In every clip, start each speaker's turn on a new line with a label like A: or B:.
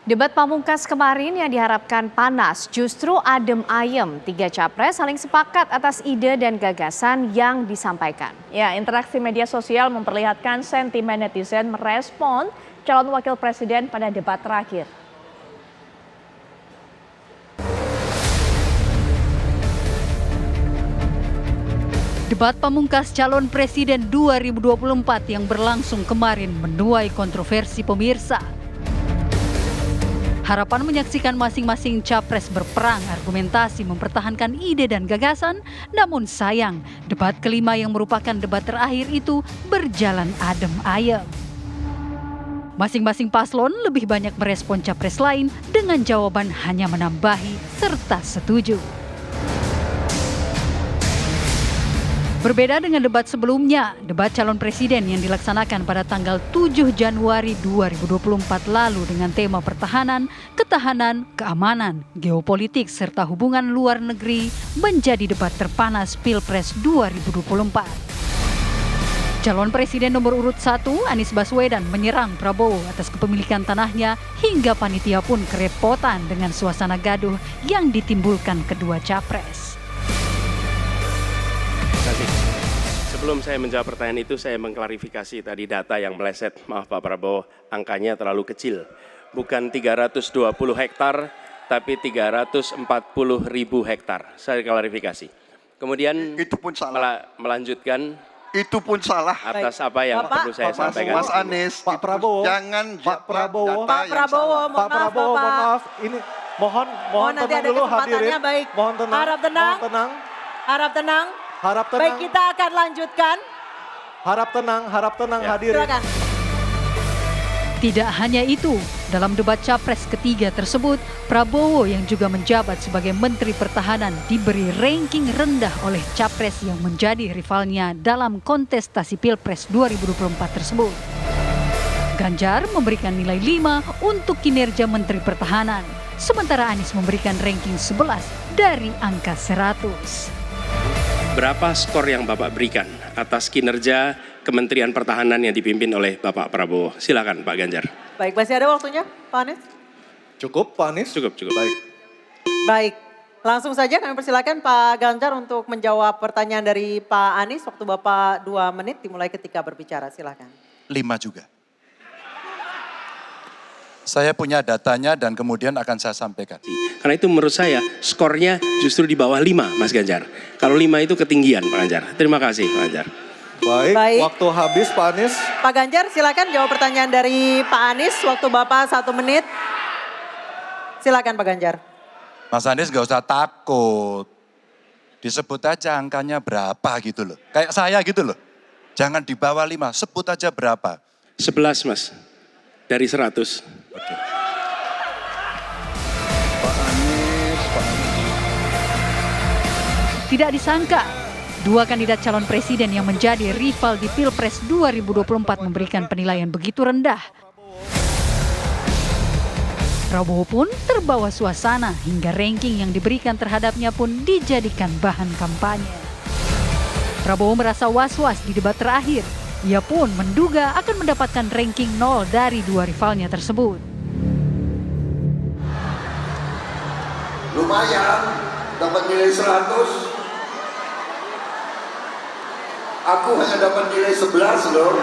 A: Debat pamungkas kemarin yang diharapkan panas justru adem ayem. Tiga capres saling sepakat atas ide dan gagasan yang disampaikan.
B: Ya, interaksi media sosial memperlihatkan sentimen netizen merespon calon wakil presiden pada debat terakhir.
C: Debat pamungkas calon presiden 2024 yang berlangsung kemarin menuai kontroversi pemirsa. Harapan menyaksikan masing-masing capres berperang argumentasi mempertahankan ide dan gagasan, namun sayang debat kelima yang merupakan debat terakhir itu berjalan adem ayem. Masing-masing paslon lebih banyak merespon capres lain dengan jawaban hanya menambahi serta setuju. Berbeda dengan debat sebelumnya, debat calon presiden yang dilaksanakan pada tanggal 7 Januari 2024 lalu dengan tema pertahanan, ketahanan, keamanan, geopolitik, serta hubungan luar negeri menjadi debat terpanas Pilpres 2024. Calon presiden nomor urut 1, Anies Baswedan menyerang Prabowo atas kepemilikan tanahnya hingga panitia pun kerepotan dengan suasana gaduh yang ditimbulkan kedua capres.
D: Sebelum saya menjawab pertanyaan itu, saya mengklarifikasi tadi data yang meleset. Maaf Pak Prabowo, angkanya terlalu kecil. Bukan 320 hektar, tapi 340.000 hektar. Saya klarifikasi. Kemudian
E: itu pun salah.
D: Melanjutkan.
E: Itu pun salah.
D: Atas apa yang perlu saya sampaikan.
E: Mas Anies,
F: Pak Prabowo,
E: jangan
F: Pak Prabowo,
E: data yang salah.
F: Pak Prabowo, mohon maaf, ini mohon
G: nanti
F: tenang
G: ada
F: dulu
G: kesempatannya,
F: hadirin.
G: baik.
F: Mohon tenang.
G: Harap tenang.
F: Mohon tenang.
G: Harap tenang.
F: Harap tenang.
G: Baik, kita akan lanjutkan.
F: Harap tenang
D: Ya.
F: hadirin.
G: Silakan.
C: Tidak hanya itu, dalam debat capres ketiga tersebut, Prabowo yang juga menjabat sebagai Menteri Pertahanan diberi ranking rendah oleh capres yang menjadi rivalnya dalam kontestasi Pilpres 2024 tersebut. Ganjar memberikan nilai 5 untuk kinerja Menteri Pertahanan, sementara Anies memberikan ranking 11 dari angka 100.
D: Berapa skor yang Bapak berikan atas kinerja Kementerian Pertahanan yang dipimpin oleh Bapak Prabowo? Silakan Pak Ganjar.
G: Baik, masih ada waktunya Pak Anies?
F: Cukup Pak Anies?
D: Cukup.
G: Baik, langsung saja kami persilakan Pak Ganjar untuk menjawab pertanyaan dari Pak Anies. Waktu Bapak 2 menit dimulai ketika berbicara, silakan.
H: 5 juga. Saya punya datanya dan kemudian akan saya sampaikan.
D: Karena itu menurut saya skornya justru di bawah 5 Mas Ganjar. Kalau 5 itu ketinggian Pak Ganjar. Terima kasih Pak Ganjar.
F: Baik, waktu habis Pak Anies.
G: Pak Ganjar silakan jawab pertanyaan dari Pak Anies. Waktu Bapak 1 menit. Silakan Pak Ganjar.
H: Mas Anies gak usah takut. Disebut aja angkanya berapa gitu loh. Kayak saya gitu loh. Jangan di bawah 5, sebut aja berapa.
D: 11 Mas, dari 100.
C: Tidak disangka, dua kandidat calon presiden yang menjadi rival di Pilpres 2024 memberikan penilaian begitu rendah. Prabowo pun terbawa suasana hingga ranking yang diberikan terhadapnya pun dijadikan bahan kampanye. Prabowo merasa was-was di debat terakhir. Ia pun menduga akan mendapatkan ranking 0 dari dua rivalnya tersebut.
E: Lumayan, dapat nilai 100. Aku hanya dapat nilai 11 loh.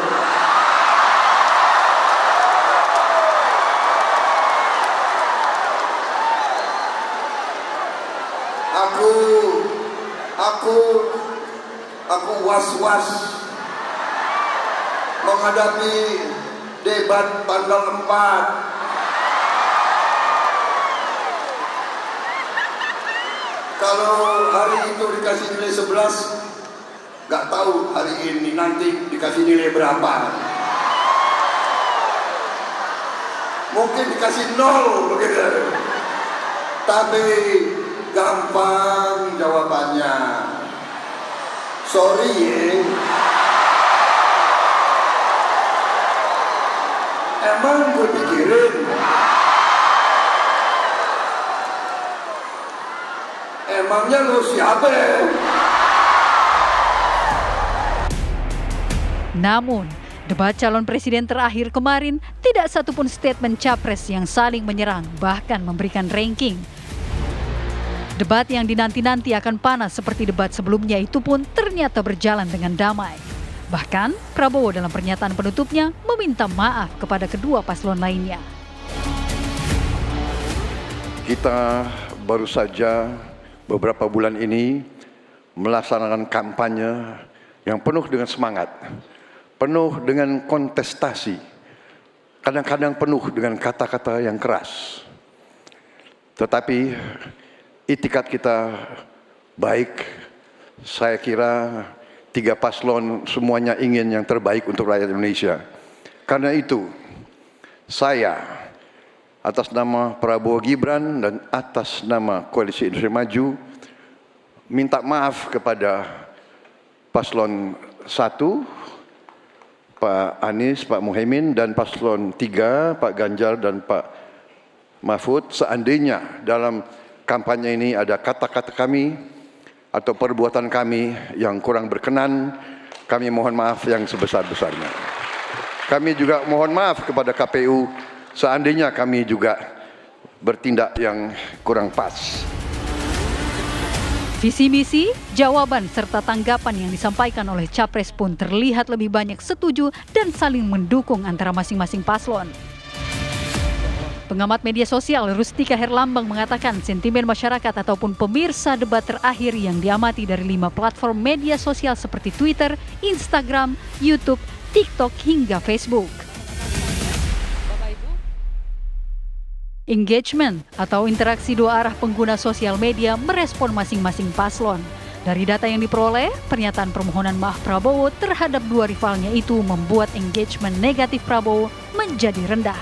E: Aku was-was menghadapi debat tanggal 4. Kalau hari itu dikasih nilai 11, gak tahu hari ini nanti dikasih nilai berapa. Mungkin dikasih 0 begitu. Tapi gampang jawabannya. Sorry ya. Emang gue pikirin. Emangnya lu siapa ya?
C: Namun, debat calon presiden terakhir kemarin tidak tidak satupun statement capres yang saling menyerang, bahkan memberikan ranking. Debat yang dinanti-nanti akan panas seperti debat sebelumnya itu pun ternyata berjalan dengan damai. Bahkan Prabowo dalam pernyataan penutupnya meminta maaf kepada kedua paslon lainnya.
E: Kita baru saja beberapa bulan ini melaksanakan kampanye yang penuh dengan semangat, penuh dengan kontestasi, kadang-kadang penuh dengan kata-kata yang keras. Tetapi itikat kita baik. Saya kira tiga paslon semuanya ingin yang terbaik untuk rakyat Indonesia. Karena itu, saya atas nama Prabowo Gibran dan atas nama Koalisi Indonesia Maju minta maaf kepada paslon 1, Pak Anies, Pak Muhaimin, dan paslon 3, Pak Ganjar dan Pak Mahfud. Seandainya dalam kampanye ini ada kata-kata kami atau perbuatan kami yang kurang berkenan, kami mohon maaf yang sebesar-besarnya. Kami juga mohon maaf kepada KPU seandainya kami juga bertindak yang kurang pas.
C: Visi misi, jawaban serta tanggapan yang disampaikan oleh capres pun terlihat lebih banyak setuju dan saling mendukung antara masing-masing paslon. Pengamat media sosial Rustika Herlambang mengatakan sentimen masyarakat ataupun pemirsa debat terakhir yang diamati dari 5 platform media sosial seperti Twitter, Instagram, YouTube, TikTok hingga Facebook. Engagement atau interaksi dua arah pengguna sosial media merespon masing-masing paslon. Dari data yang diperoleh, pernyataan permohonan maaf Prabowo terhadap dua rivalnya itu membuat engagement negatif Prabowo menjadi rendah.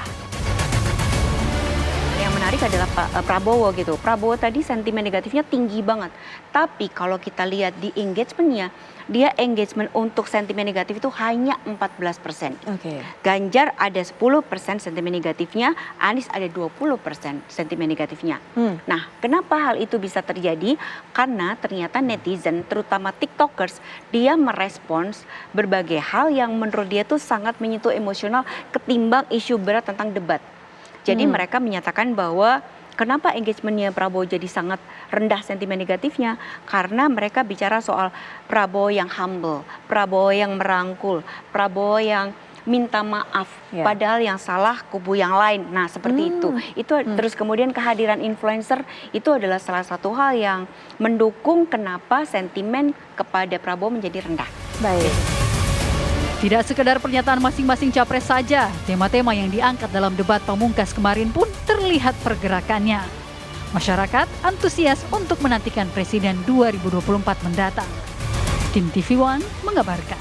I: Yang menarik adalah Pak Prabowo gitu. Prabowo tadi sentimen negatifnya tinggi banget. Tapi kalau kita lihat di engagementnya, dia engagement untuk sentimen negatif itu hanya 14%. Ganjar ada 10% sentimen negatifnya, Anies ada 20% sentimen negatifnya. Nah, kenapa hal itu bisa terjadi? Karena ternyata netizen, terutama TikTokers, dia merespons berbagai hal yang menurut dia tuh sangat menyentuh emosional ketimbang isu berat tentang debat. Jadi mereka menyatakan bahwa kenapa engagementnya Prabowo jadi sangat rendah sentimen negatifnya? Karena mereka bicara soal Prabowo yang humble, Prabowo yang merangkul, Prabowo yang minta maaf, padahal yang salah kubu yang lain. Nah, seperti itu. Terus kemudian kehadiran influencer itu adalah salah satu hal yang mendukung kenapa sentimen kepada Prabowo menjadi rendah.
C: Baik. Tidak sekedar pernyataan masing-masing capres saja, tema-tema yang diangkat dalam debat pamungkas kemarin pun terlihat pergerakannya. Masyarakat antusias untuk menantikan Presiden 2024 mendatang. Tim TV One mengabarkan.